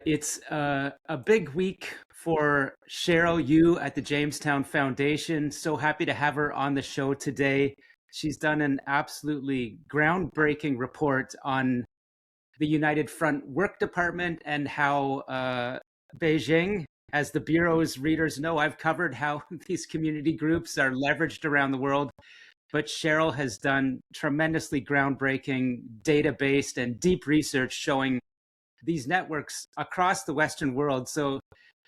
It's a big week for Cheryl Yu at the Jamestown Foundation. So happy to have her on the show today. She's done an absolutely groundbreaking report on the United Front Work Department and how Beijing, as the Bureau's readers know, I've covered how these community groups are leveraged around the world. But Cheryl has done tremendously groundbreaking, data-based, and deep research showing these networks across the Western world. So,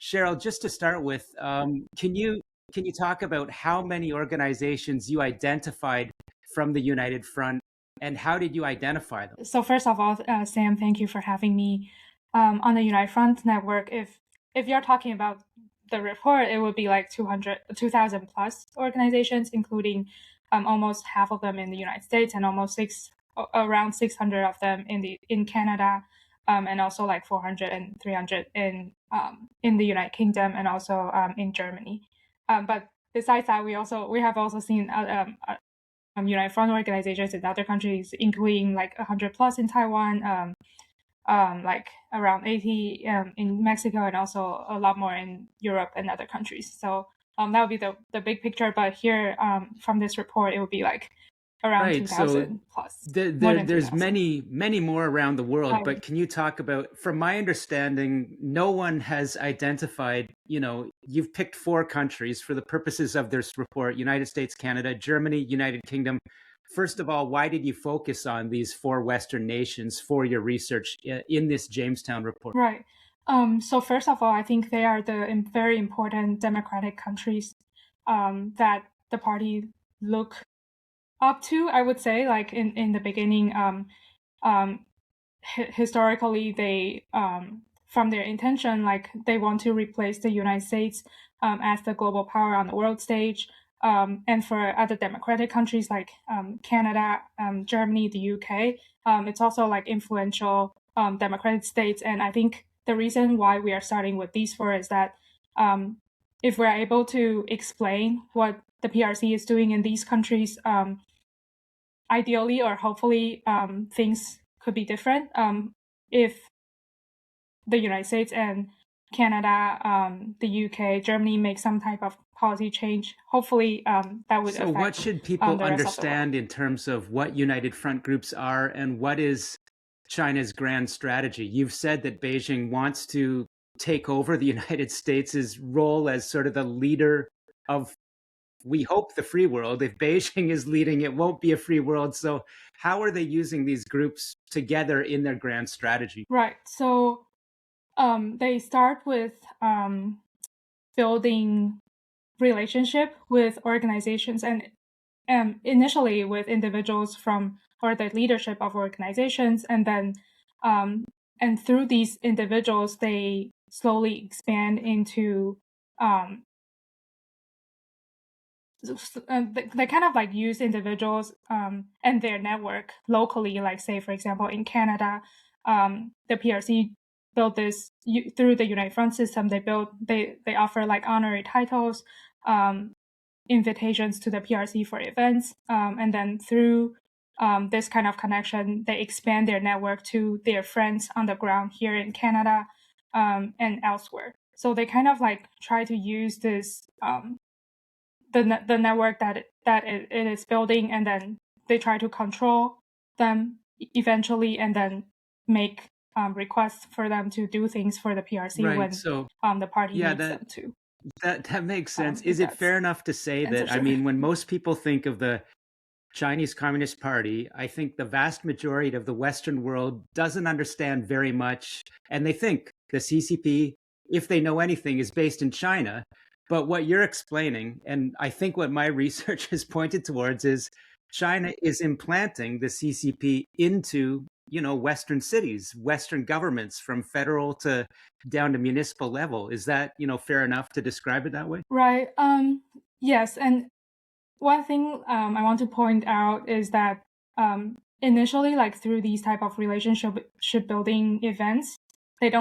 Cheryl, just to start with, can you talk about how many organizations you identified from the United Front, and how did you identify them? So first of all, Sam, thank you for having me on the United Front network. If you're talking about the report, it would be like 2,000 plus organizations, including almost half of them in the United States and around 600 of them in Canada, and also like 400 and 300 in the United Kingdom and also in Germany. But besides that, we have also seen United Front organizations in other countries, including like 100 plus in Taiwan, like around 80 in Mexico, and also a lot more in Europe and other countries. So that would be the big picture. But here, from this report, it would be like around Right. So 2,000 plus, more than there's 2,000. many more around the world, Right. but can you talk about, from my understanding, no one has identified, you've picked four countries for the purposes of this report: United States, Canada, Germany, United Kingdom. First of all, why did you focus on these four Western nations for your research in this Jamestown report? Right. So first of all, I think they are the very important democratic countries that the party look up to. I would say, like in the beginning, historically, they from their intention, like they want to replace the United States as the global power on the world stage. And for other democratic countries like Canada, Germany, the UK, it's also like influential democratic states. And I think the reason why we are starting with these four is that if we're able to explain what the PRC is doing in these countries, ideally or hopefully things could be different if the United States and Canada, the UK, Germany make some type of policy change. Hopefully, that would So, what affect should people the rest of the world. understand in terms of what United Front groups are and what is China's grand strategy? You've said that Beijing wants to take over the United States' role as sort of the leader of, we hope, the free world. If Beijing is leading, it won't be a free world. So, how are they using these groups together in their grand strategy? Right. So they start with building relationship with organizations and initially with individuals from or the leadership of organizations, and then and through these individuals they slowly expand into they kind of like use individuals and their network locally, like say for example in Canada, the PRC built this through the United Front system. They offer like honorary titles, invitations to the PRC for events, and then through this kind of connection, they expand their network to their friends on the ground here in Canada and elsewhere. So they kind of like try to use this the network that it is building, and then they try to control them eventually, and then make requests for them to do things for the PRC Right. when So, the party yeah, needs them to. that makes sense. If Is it that's fair enough to say that, I censorship. mean, when most people think of the Chinese Communist Party, I think the vast majority of the Western world doesn't understand very much. And they think the CCP, if they know anything, is based in China. But what you're explaining, and I think what my research has pointed towards, is China is implanting the CCP into, Western cities, Western governments, from federal to down to municipal level. Is that, fair enough to describe it that way? Right. Yes, and one thing I want to point out is that initially, like through these type of relationship building events, they're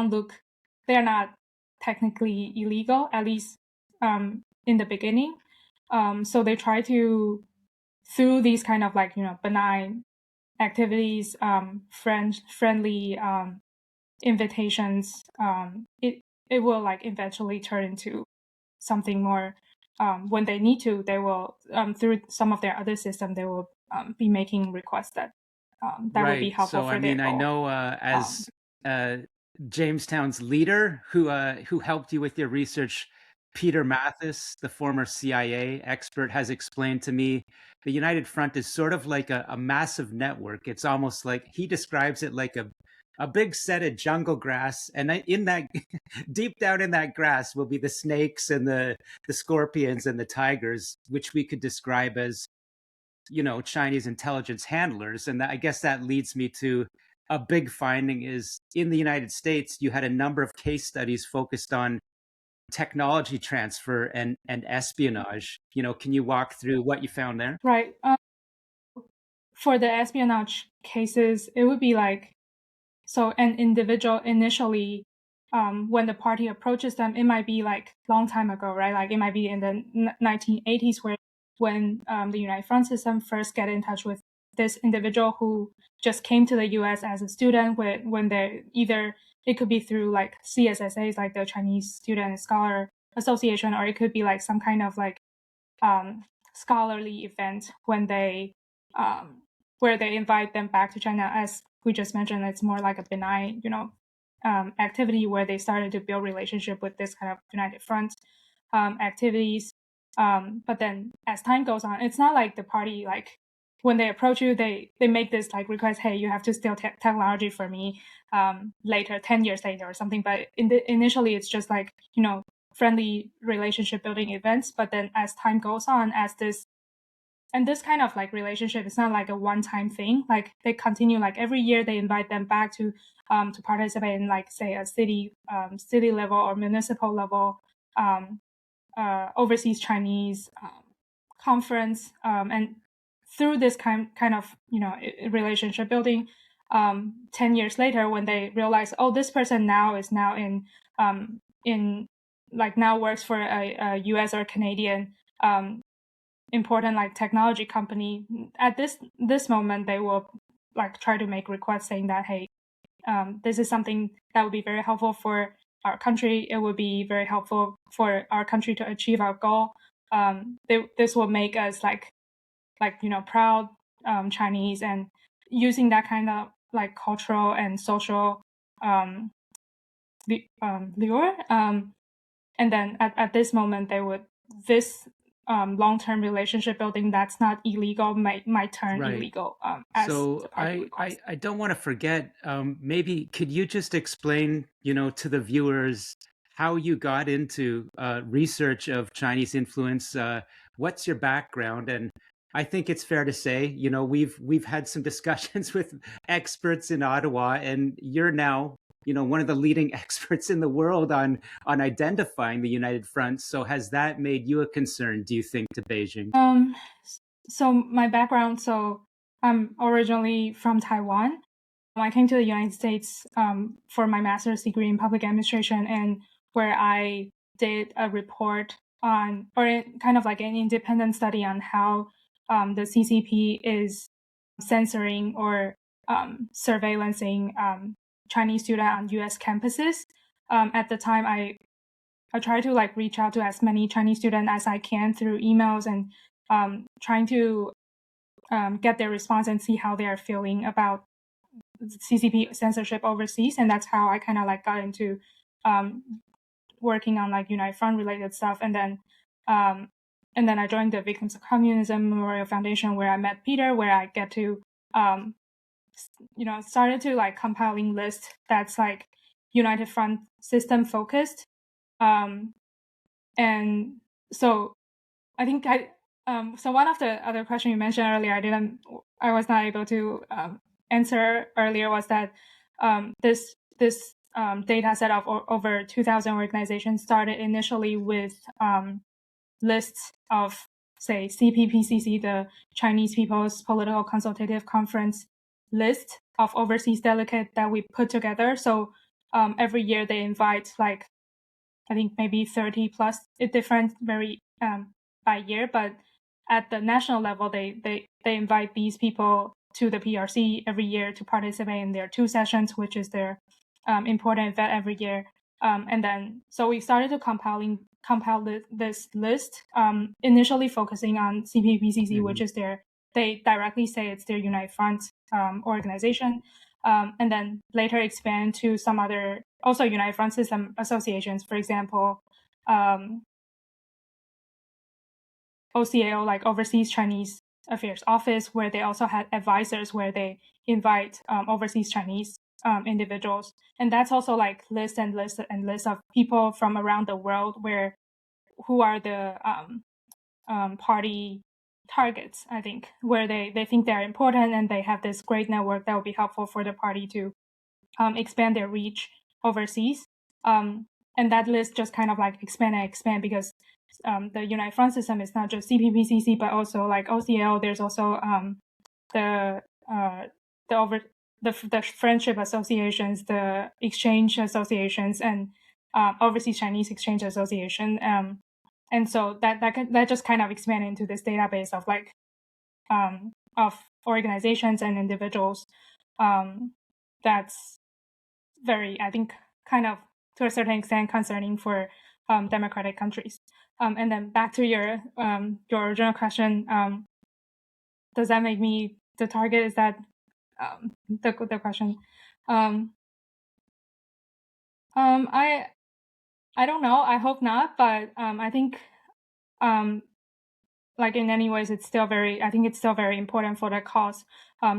not technically illegal, at least in the beginning. So they try to, through these kind of like benign activities, friendly invitations, it will like eventually turn into something more. When they need to, they will through some of their other system, they will be making requests that would be Right. helpful So, I for their mean, I goal. know as Jamestown's leader who helped you with your research, Peter Mathis, the former CIA expert, has explained to me the United Front is sort of like a massive network. It's almost like he describes it like a big set of jungle grass, and in that deep down in that grass will be the snakes and the scorpions and the tigers, which we could describe as Chinese intelligence handlers. And I guess that leads me to a big finding is in the United States, you had a number of case studies focused on technology transfer and espionage. Can you walk through what you found there? Right. For the espionage cases, it would be like, so an individual initially, when the party approaches them, it might be like long time ago, right? Like it might be in the 1980s when the United Front system first get in touch with this individual who just came to the US as a student when they're either, it could be through like CSSAs, like the Chinese Student and Scholar Association, or it could be like some kind of like scholarly event when they where they invite them back to China. As we just mentioned, it's more like a benign, activity where they started to build relationship with this kind of United Front activities. But then as time goes on, it's not like the party like when they approach you, they make this like request, hey, you have to steal technology for me later, 10 years later or something. But initially, it's just like friendly relationship building events. But then as time goes on, this kind of like relationship is not like a one-time thing. Like they continue, like every year they invite them back to participate in like say a city level or municipal level overseas Chinese conference, and through this kind of relationship building, 10 years later when they realize, oh, this person now is now in like now works for a US or Canadian important like technology company, at this moment they will like try to make requests saying that, hey, this is something that would be very helpful for our country. It would be very helpful for our country to achieve our goal. This will make us like proud Chinese, and using that kind of like cultural and social lure. And then at this moment, they would this long-term relationship building that's not illegal might turn Right. illegal as the So party requests. I don't want to forget. Maybe could you just explain, to the viewers how you got into research of Chinese influence? What's your background? And I think it's fair to say, we've had some discussions with experts in Ottawa, and you're now, one of the leading experts in the world on identifying the United Front. So has that made you a concern, do you think, to Beijing? So my background, so I'm originally from Taiwan. I came to the United States for my master's degree in public administration, and where I did a report on, or kind of like an independent study on how the CCP is censoring or surveillancing Chinese students on U.S. campuses. At the time, I tried to like reach out to as many Chinese students as I can through emails and trying to get their response and see how they are feeling about CCP censorship overseas. And that's how I kind of like got into working on like United Front related stuff. And then I joined the Victims of Communism Memorial Foundation, where I met Peter, where I get to started to like compiling list that's like United Front system focused. And so I think so one of the other questions you mentioned earlier, I was not able to answer earlier, was that this data set of over 2,000 organizations started initially with lists of, say, CPPCC, the Chinese People's Political Consultative Conference list of overseas delegates that we put together. So every year they invite like, I think maybe 30 plus, different very by year, but at the national level, they invite these people to the PRC every year to participate in their 2 sessions, which is their important event every year. And then, so we started to compile this list, initially focusing on CPPCC, which is they directly say it's their Unite Front organization, and then later expand to some other also Unite Front system associations, for example, OCAO, like Overseas Chinese Affairs Office, where they also had advisors where they invite overseas Chinese individuals. And that's also like list and list and list of people from around the world who are the party targets, I think, where they think they're important and they have this great network that will be helpful for the party to expand their reach overseas. And that list just kind of like expand and expand because the Unite Front system is not just CPPCC, but also like OCL. There's also the friendship associations, the exchange associations, and Overseas Chinese Exchange Association. And so that just kind of expanded into this database of like of organizations and individuals. That's very, I think, kind of to a certain extent concerning for democratic countries. And then back to your original question, does that make me the target? Is that the question? I don't know. I hope not, but I think like in many ways, it's still very important for the cause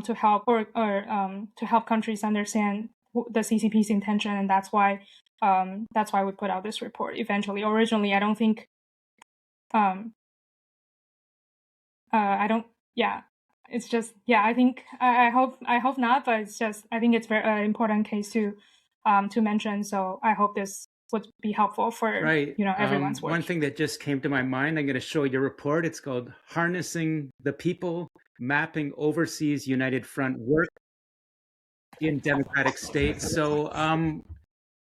to help or to help countries understand the CCP's intention, and that's why we put out this report eventually. Originally, I don't think I don't. Yeah, it's just I think I hope not, but it's just I think it's very important case to mention. So I hope this would be helpful for everyone's work. One thing that just came to my mind, I'm going to show your report. It's called "Harnessing the People: Mapping Overseas United Front Work in Democratic States." So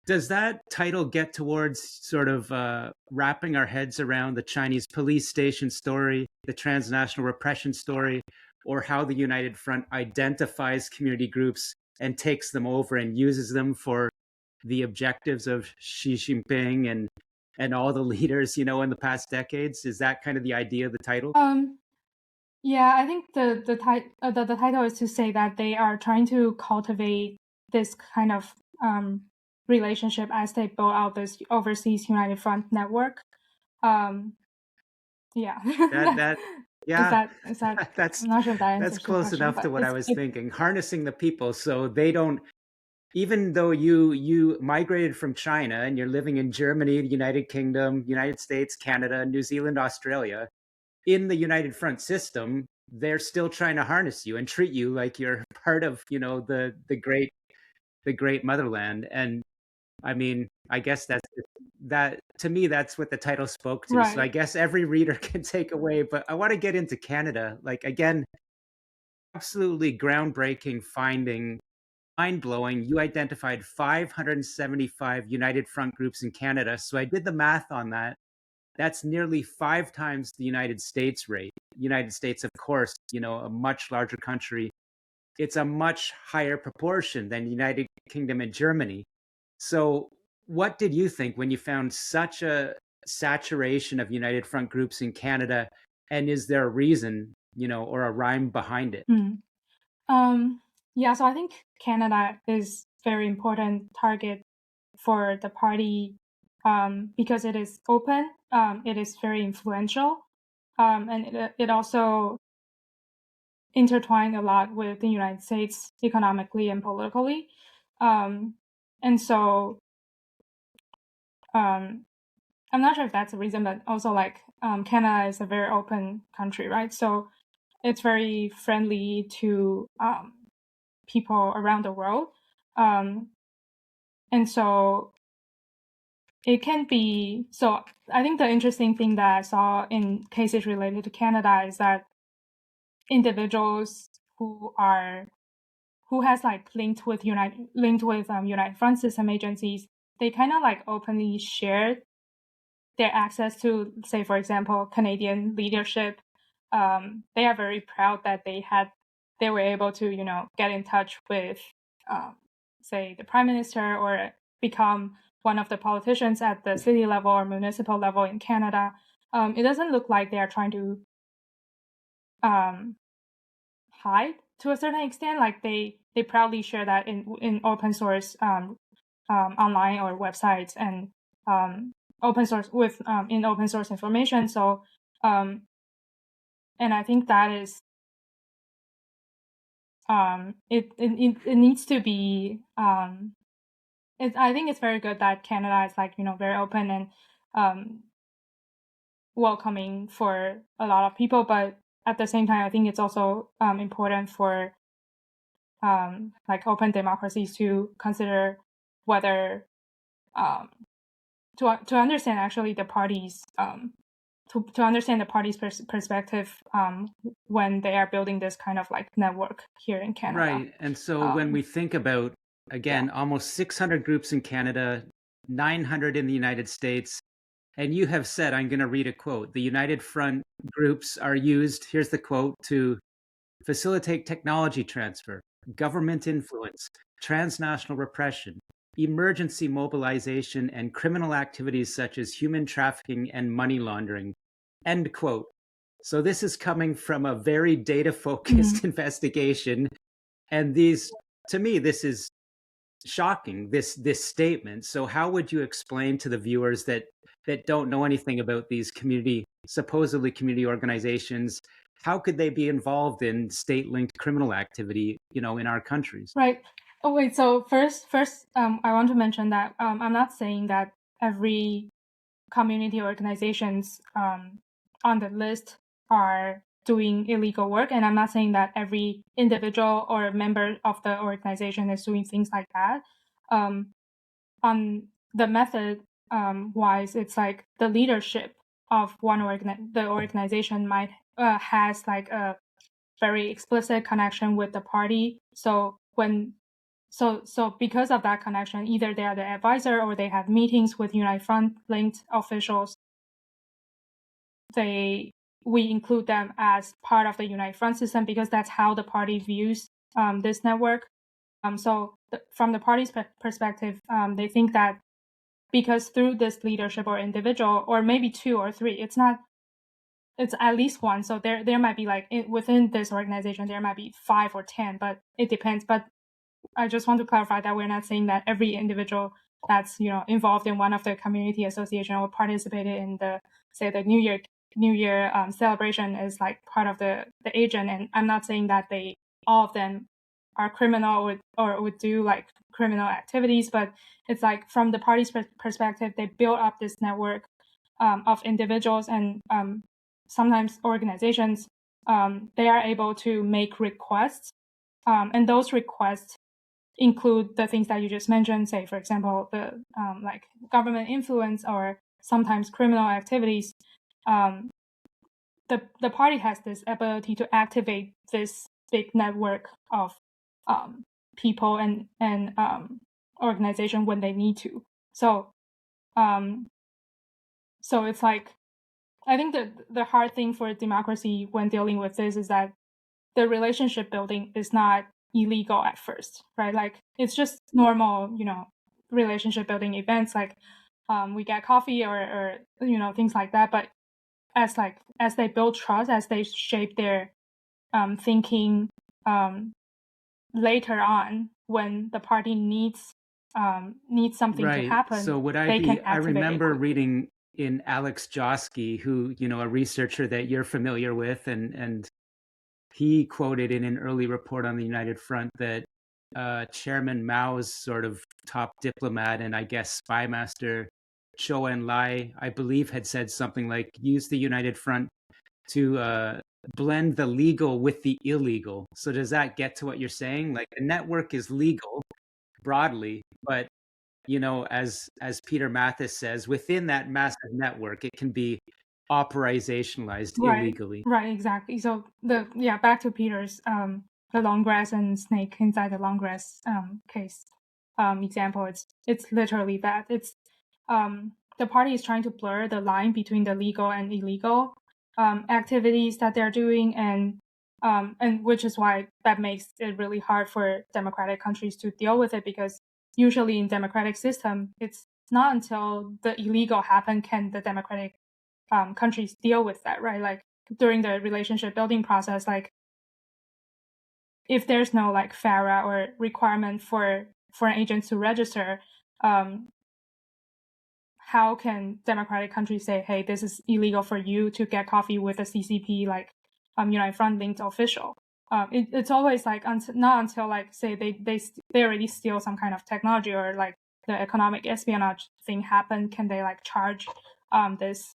does that title get towards sort of wrapping our heads around the Chinese police station story, the transnational repression story, or how the United Front identifies community groups and takes them over and uses them for the objectives of Xi Jinping and all the leaders, in the past decades? Is that kind of the idea of the title? Yeah, I think the title is to say that they are trying to cultivate this kind of relationship as they build out this overseas United Front network. Yeah. Yeah. Is that I'm not sure if that answers that's close question, enough to what I was thinking. Harnessing the people so they don't, even though you migrated from China and you're living in Germany, the United Kingdom, United States, Canada, New Zealand, Australia, in the United Front system, they're still trying to harness you and treat you like you're part of, the great motherland. And I mean, I guess that to me, that's what the title spoke to. Right. So I guess every reader can take away, but I want to get into Canada. Like, again, absolutely groundbreaking finding, mind-blowing. You identified 575 United Front groups in Canada. So I did the math on that. That's nearly 5 times the United States rate. United States, of course, a much larger country. It's a much higher proportion than United Kingdom and Germany. So what did you think when you found such a saturation of United Front groups in Canada? And is there a reason, or a rhyme behind it? Yeah, so I think Canada is very important target for the party because it is open, it is very influential, and it also intertwined a lot with the United States economically and politically. And so I'm not sure if that's the reason, but also like Canada is a very open country, right? So it's very friendly to people around the world. And so it can be, so I think the interesting thing that I saw in cases related to Canada is that individuals who has like linked with United Front system agencies, they kind of like openly share their access to, say, for example, Canadian leadership. They are very proud that they were able to, get in touch with say, the prime minister or become one of the politicians at the city level or municipal level in Canada, it doesn't look like they are trying to hide to a certain extent. Like they proudly share that in open source online or websites and open source with in open source information. So and I think that is it needs to be I think it's very good that Canada is like, very open and welcoming for a lot of people, but at the same time I think it's also important for like open democracies to consider whether to understand actually the parties to understand the party's perspective when they are building this kind of like network here in Canada. Right. And so when we think about, again, almost 600 groups in Canada, 900 in the United States, and you have said, I'm going to read a quote, the United Front groups are used, here's the quote, to facilitate technology transfer, government influence, transnational repression, emergency mobilization, and criminal activities such as human trafficking and money laundering, end quote. So this is coming from a very data-focused investigation. And to me, this is shocking, this statement. So how would you explain to the viewers that don't know anything about these supposedly community organizations, how could they be involved in state-linked criminal activity, in our countries? Right. Oh, wait. So first, I want to mention that I'm not saying that every community organizations on the list are doing illegal work, and I'm not saying that every individual or member of the organization is doing things like that. On the method wise, it's like the leadership of the organization might has like a very explicit connection with the party. So because of that connection, either they are the advisor or they have meetings with Unite Front linked officials. We include them as part of the Unite Front system because that's how the party views this network. So from the party's perspective, they think that because through this leadership or individual, or maybe two or three, it's at least one. So there might be like within this organization, there might be 5 or 10, but it depends. But I just want to clarify that we're not saying that every individual that's involved in one of the community association or participated in the New Year celebration is like part of the agent. And I'm not saying that all of them are criminal or would do like criminal activities, but it's like from the party's perspective, they build up this network of individuals and sometimes organizations. They are able to make requests, and those requests include the things that you just mentioned, say, for example, the like government influence or sometimes criminal activities. The party has this ability to activate this big network of people and organization when they need to. So it's like, I think that the hard thing for democracy when dealing with this is that the relationship building is not illegal at first, right? Like it's just normal, relationship building events, like we get coffee or things like that. But as they build trust, as they shape their thinking later on, when the party needs something to happen, so I remember reading in Alex Josky, who a researcher that you're familiar with, and he quoted in an early report on the United Front that Chairman Mao's sort of top diplomat and I guess spy master Chou En-lai, I believe, had said something like, use the United Front to blend the legal with the illegal. So does that get to what you're saying? Like the network is legal broadly, but as Peter Mathis says, within that massive network, it can be operationalized illegally. Right, exactly. So back to Peter's the long grass and snake inside the long grass case example. It's literally that. It's the party is trying to blur the line between the legal and illegal activities that they're doing, and which is why that makes it really hard for democratic countries to deal with it, because usually in democratic system, it's not until the illegal happen can the democratic countries deal with that, right? Like during the relationship building process, like if there's no like FARA or requirement for foreign agents to register, how can democratic countries say, hey, this is illegal for you to get coffee with a CCP, like United Front linked official? It's always like not until like say they already steal some kind of technology or like the economic espionage thing happen can they like charge this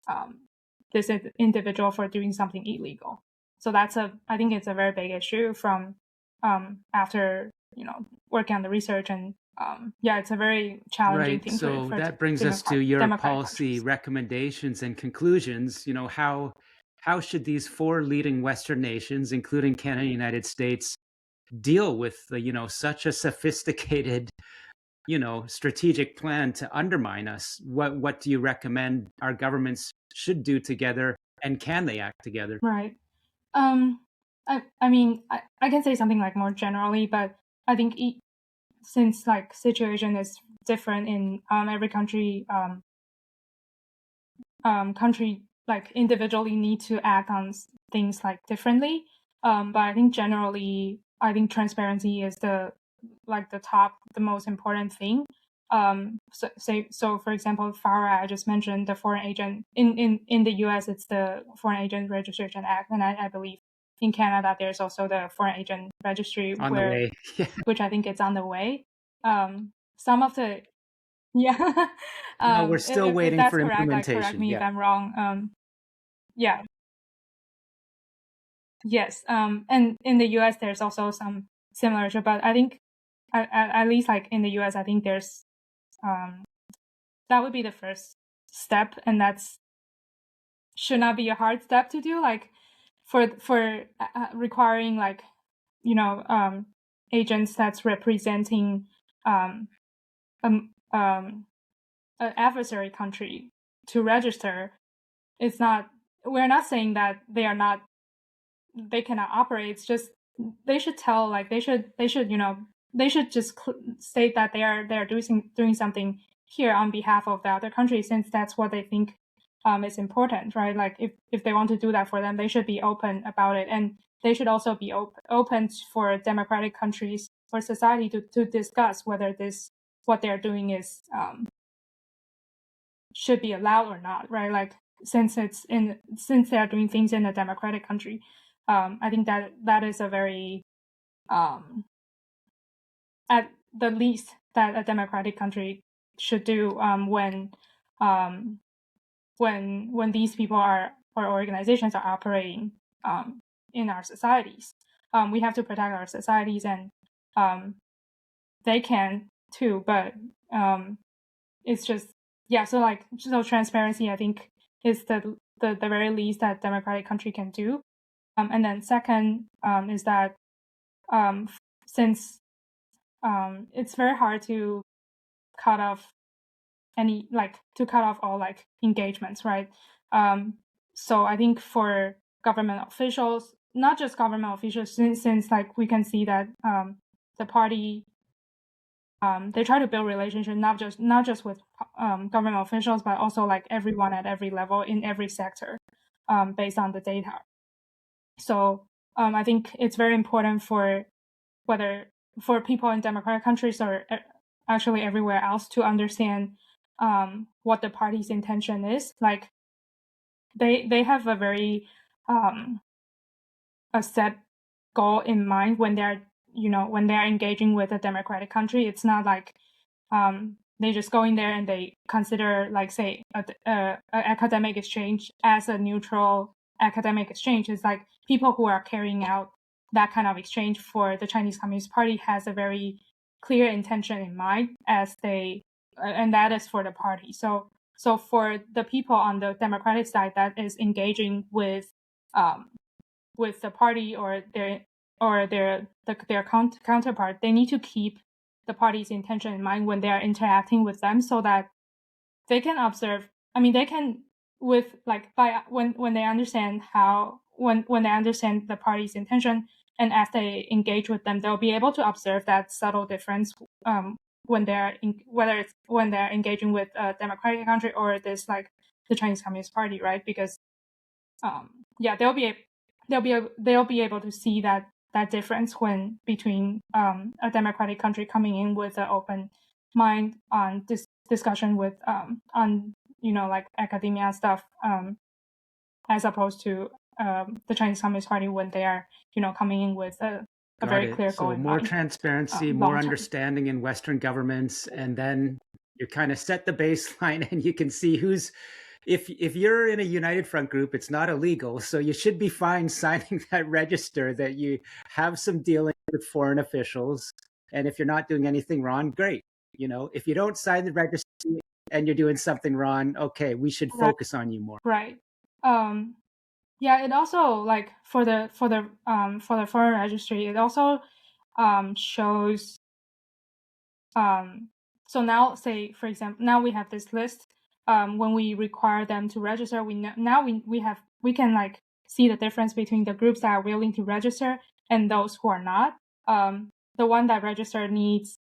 individual for doing something illegal. So I think it's a very big issue from after working on the research and it's a very challenging Right. thing So for that brings us to your democratic policy countries. recommendations and conclusions. How should these four leading Western nations, including Canada and the United States, deal with such a sophisticated strategic plan to undermine us? What do you recommend our governments should do together, and can they act together? Right. I mean, I can say something like more generally, but I think since like situation is different in every country, country like individually need to act on things like differently. But I think generally, I think transparency is the most important thing. So for example, FARA, I just mentioned the foreign agent in the US, it's the Foreign Agent Registration Act, and I believe in Canada there's also the Foreign Agent Registry On the way. which I think it's on the way. Some of the yeah, No, we're still if waiting that's for correct, like correct implementation. me if Yeah. I'm wrong. Yeah, yes. And in the US, there's also some similar, but I think at least like in the US, I think there's that would be the first step, and that's should not be a hard step to do. Like for requiring like agents that's representing um um an adversary country to register. It's not. We're not saying that they cannot operate. It's just they should tell like they should just state that they are doing something here on behalf of the other country, since that's what they think is important, right? Like if they want to do that for them, they should be open about it, and they should also be open for democratic countries or society to discuss whether what they're doing is should be allowed or not, right? Like since they are doing things in a democratic country, I think that is a very at the least that a democratic country should do when these people are or organizations are operating in our societies. We have to protect our societies, and they can too, but it's just so transparency I think is the very least that democratic country can do. And then second is that since it's very hard to cut off all like engagements, right? So I think for government officials, not just government officials, since like we can see that the party they try to build relationship not just with government officials, but also like everyone at every level in every sector, based on the data. So I think it's very important for people in democratic countries or actually everywhere else to understand what the party's intention is. Like they have a very a set goal in mind when they're engaging with a democratic country. It's not like they just go in there and they consider like say a academic exchange as a neutral academic exchange. It's like people who are carrying out that kind of exchange for the Chinese Communist Party has a very clear intention in mind and that is for the party. So for the people on the democratic side that is engaging with the party or their counterpart, they need to keep the party's intention in mind when they are interacting with them, so that they can observe. I mean, they can with like by when they understand when they understand the party's intention, and as they engage with them, they'll be able to observe that subtle difference when they're when they're engaging with a democratic country or this like the Chinese Communist Party, right? Because they'll be able to see that difference when between a democratic country coming in with an open mind on this discussion with on like academia stuff, as opposed to the Chinese Communist Party when they are coming in with a very clear goal So in more mind. transparency, more understanding in Western governments, and then you kind of set the baseline, and you can see who's. If you're in a United Front group, it's not illegal, so you should be fine signing that register that you have some dealing with foreign officials, and if you're not doing anything wrong, great. If you don't sign the register and you're doing something wrong, okay, we should focus on you more. Right. Yeah, it also like for the foreign registry, it also shows. So now, say for example, now we have this list. When we require them to register, we can like see the difference between the groups that are willing to register and those who are not. The one that registered needs,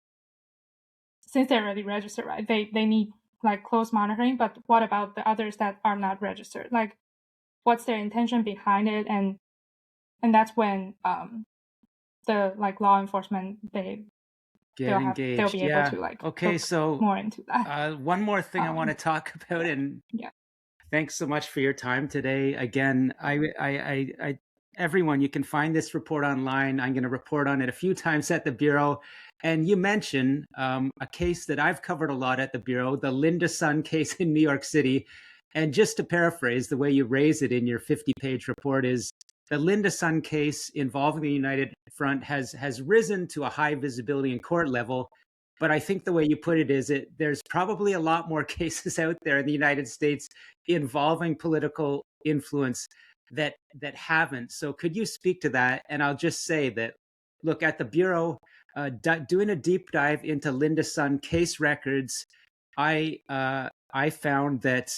since they already registered, right? They need like close monitoring. But what about the others that are not registered? Like, what's their intention behind it? And that's when the like law enforcement they'll be able to like okay, so more into that. One more thing I want to talk about, and thanks so much for your time today. Again, I everyone, you can find this report online. I'm going to report on it a few times at the Bureau. And you mentioned a case that I've covered a lot at the Bureau, the Linda Sun case in New York City. And just to paraphrase, the way you raise it in your 50-page report is the Linda Sun case involving the United Front has risen to a high visibility in court level. But I think the way you put it is there's probably a lot more cases out there in the United States involving political influence that haven't. So could you speak to that? And I'll just say that, look, at the Bureau, doing a deep dive into Linda Sun case records, I found that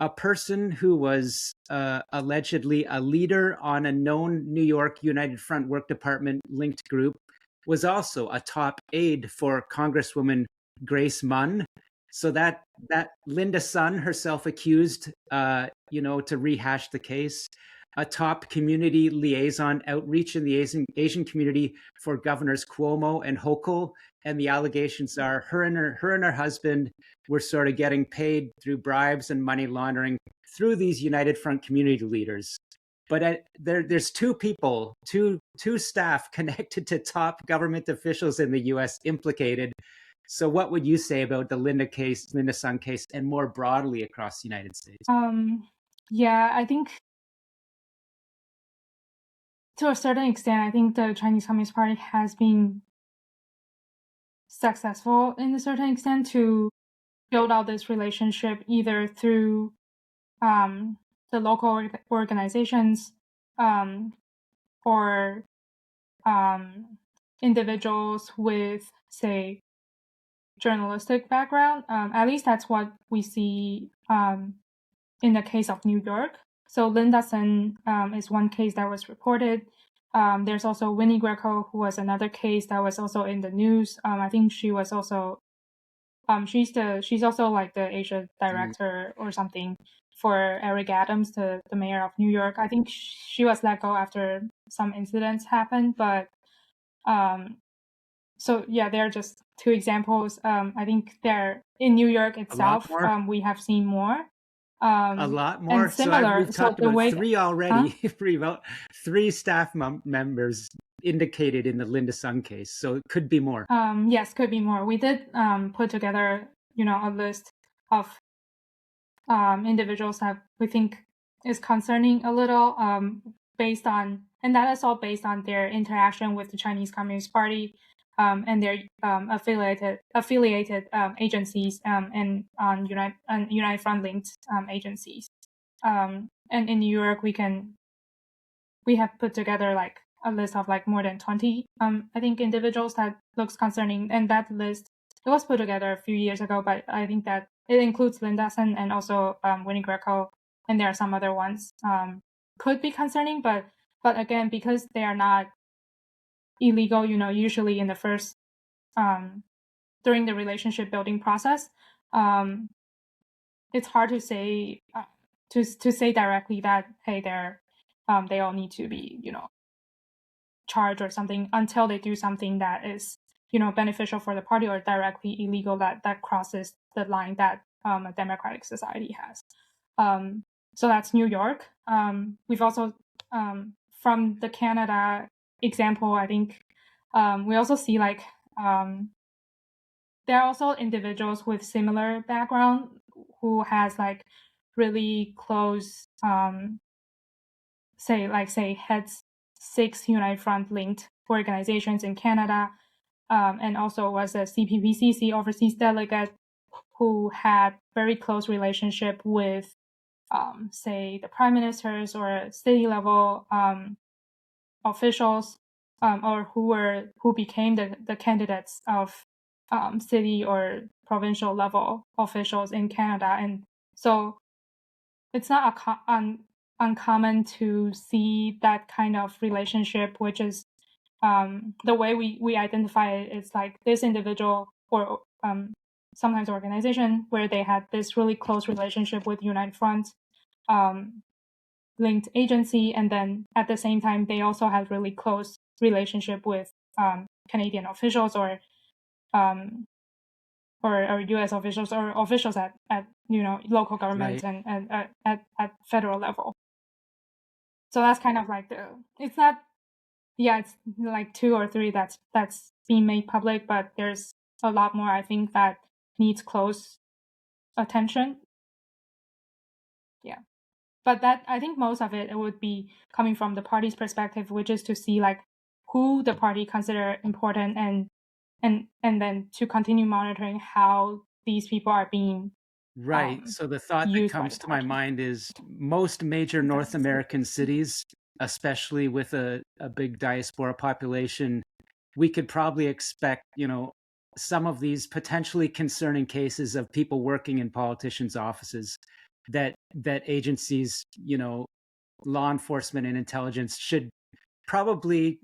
a person who was allegedly a leader on a known New York United Front Work Department linked group was also a top aide for Congresswoman Grace Munn. So that Linda Sun herself accused, to rehash the case, a top community liaison outreach in the Asian community for Governors Cuomo and Hochul. And the allegations are her and her husband were sort of getting paid through bribes and money laundering through these United Front community leaders. But there's two people, two staff connected to top government officials in the U.S. implicated. So what would you say about the Linda Sun case, and more broadly across the United States? Yeah, I think to a certain extent, I think the Chinese Communist Party has been successful in a certain extent to build out this relationship either through the local organizations or individuals with, say, journalistic background. At least that's what we see in the case of New York. So Linda Sun is one case that was reported. There's also Winnie Greco, who was another case that was also in the news. I think she was also she's also like the Asia director or something for Eric Adams, the mayor of New York. I think she was let go after some incidents happened, but so yeah, they're just two examples. I think they're in New York itself. We have seen more. A lot more. And similar. We've talked about three already. Three staff members indicated in the Linda Sun case, so it could be more. Yes, could be more. We did put together, a list of individuals that we think is concerning a little, based on, and that is all based on their interaction with the Chinese Communist Party and their affiliated agencies and on United Front linked agencies. And in New York, we have put together like a list of like more than 20, I think, individuals that looks concerning. And that list, it was put together a few years ago, but I think that it includes Linda Sun and also Winnie Greco, and there are some other ones could be concerning, but again, because they are not illegal, usually in the first during the relationship building process, it's hard to say to say directly that hey, they all need to be charged or something until they do something that is beneficial for the party or directly illegal that crosses the line that a democratic society has. So that's New York. We've also from the Canada example, I think we also see like there are also individuals with similar background who has like really close say heads 6 United Front linked organizations in Canada, and also was a CPPCC overseas delegate who had very close relationship with say the prime ministers or city level officials, or who became the candidates of city or provincial level officials in Canada. And so it's not uncommon to see that kind of relationship, which is the way we identify it. It's like this individual or sometimes organization where they had this really close relationship with United Front linked agency, and then at the same time they also had really close relationship with Canadian officials or U.S. officials or officials at local governments, Right. and at federal level. So that's kind of like it's not, it's like 2 or 3 that's being made public, but there's a lot more I think that needs close attention. Yeah. But that I think most of it would be coming from the party's perspective, which is to see like who the party consider important, and then to continue monitoring how these people are being Right. So the thought that used by the comes to my party. mind is most major North American cities, especially with a big diaspora population, we could probably expect, some of these potentially concerning cases of people working in politicians' offices that agencies, law enforcement and intelligence should probably,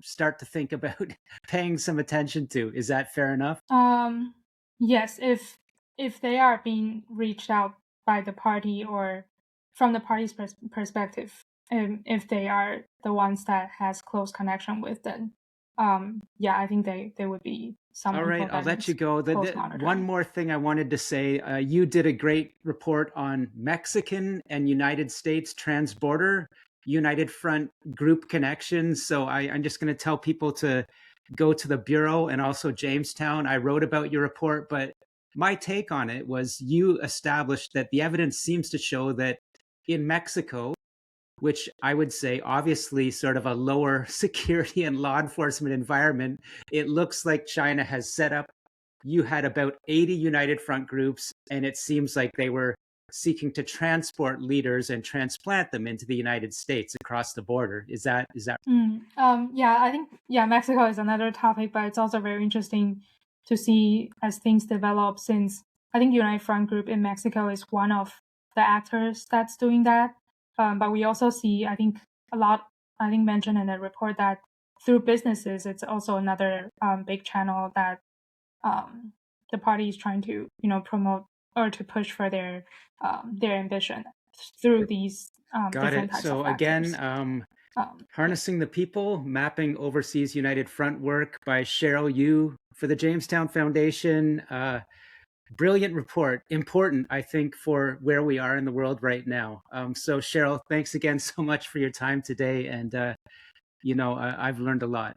start to think about paying some attention to. Is that fair enough? Yes, if they are being reached out by the party or from the party's perspective, if they are the ones that has close connection with, then I think they would be some All right, people I'll that let you needs go. close One monitoring. more thing I wanted to say. You did a great report on Mexican and United States transborder United Front group connections. So I'm just going to tell people to go to the Bureau and also Jamestown. I wrote about your report, but my take on it was you established that the evidence seems to show that in Mexico, which I would say obviously sort of a lower security and law enforcement environment, it looks like China has set up. You had about 80 United Front groups, and it seems like they were seeking to transport leaders and transplant them into the United States across the border. Is that I think Mexico is another topic, but it's also very interesting to see as things develop, since I think United Front Group in Mexico is one of the actors that's doing that. But we also see, I think, a lot, I think mentioned in the report that through businesses, it's also another big channel that the party is trying to promote or to push for their ambition through these got different it? types of So again, actors. Yeah. Harnessing the People, Mapping Overseas United Front Work by Cheryl Yu for the Jamestown Foundation. Brilliant report. Important, I think, for where we are in the world right now. So, Cheryl, thanks again so much for your time today. And, I've learned a lot.